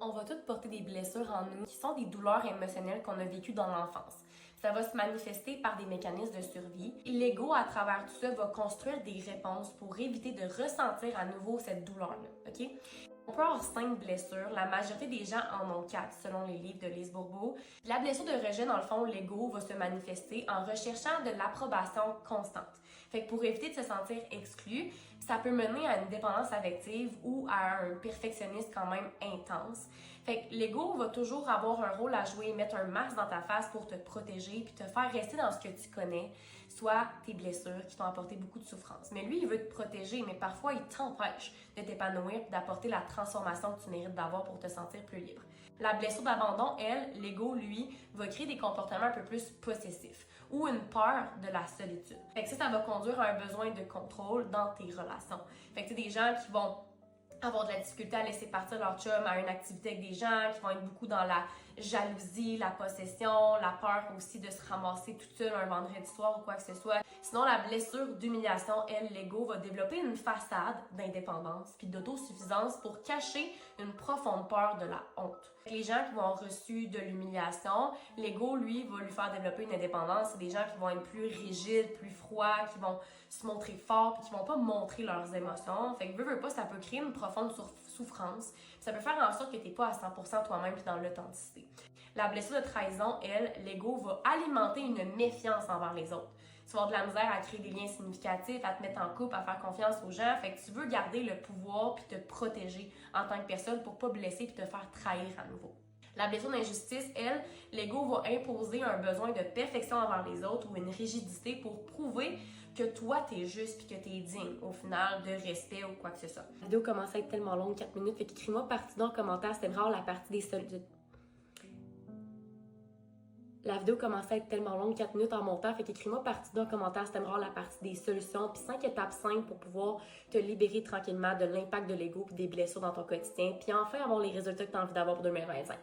On va toutes porter des blessures en nous qui sont des douleurs émotionnelles qu'on a vécues dans l'enfance. Ça va se manifester par des mécanismes de survie. L'ego, à travers tout ça, va construire des réponses pour éviter de ressentir à nouveau cette douleur-là, OK? On peut avoir 5 blessures. La majorité des gens en ont 4, selon les livres de Lise Bourbeau. La blessure de rejet, dans le fond, l'ego va se manifester en recherchant de l'approbation constante. Fait que pour éviter de se sentir exclu, ça peut mener à une dépendance affective ou à un perfectionnisme quand même intense. Fait que l'ego va toujours avoir un rôle à jouer, mettre un masque dans ta face pour te protéger puis te faire rester dans ce que tu connais, soit tes blessures qui t'ont apporté beaucoup de souffrance. Mais lui, il veut te protéger, mais parfois, il t'empêche de t'épanouir et d'apporter la transformation que tu mérites d'avoir pour te sentir plus libre. La blessure d'abandon, elle, l'ego, lui, va créer des comportements un peu plus possessifs ou une peur de la solitude. Fait que ça va conduire à un besoin de contrôle dans tes relations. Fait que c'est des gens qui vont avoir de la difficulté à laisser partir leur chum à une activité avec des gens, qui vont être beaucoup dans la jalousie, la possession, la peur aussi de se ramasser toute seule un vendredi soir ou quoi que ce soit. Sinon, la blessure d'humiliation, elle, l'ego, va développer une façade d'indépendance puis d'autosuffisance pour cacher une profonde peur de la honte. Les gens qui vont avoir reçu de l'humiliation, l'ego, lui, va lui faire développer une indépendance. C'est des gens qui vont être plus rigides, plus froids, qui vont se montrer forts puis qui vont pas montrer leurs émotions. Fait que veux pas, ça peut créer une profonde souffrance. Ça peut faire en sorte que t'es pas à 100% toi-même puis dans l'authenticité. La blessure de trahison, elle, l'ego va alimenter une méfiance envers les autres. Tu vas avoir de la misère à créer des liens significatifs, à te mettre en couple, à faire confiance aux gens. Fait que tu veux garder le pouvoir puis te protéger en tant que personne pour pas blesser puis te faire trahir à nouveau. La blessure d'injustice, elle, l'ego va imposer un besoin de perfection envers les autres ou une rigidité pour prouver que toi, t'es juste puis que t'es digne, au final, de respect ou quoi que ce soit. La vidéo commence à être tellement longue, 4 minutes, fait qu'écris-moi partie dans le commentaire, c'était rare la partie des solutions. La vidéo commençait à être tellement longue, 4 minutes en montant, fait qu'écris-moi partie d'un commentaire, c'était la partie des solutions, puis 5 étapes simples pour pouvoir te libérer tranquillement de l'impact de l'ego puis des blessures dans ton quotidien, puis enfin avoir les résultats que tu as envie d'avoir pour 2025.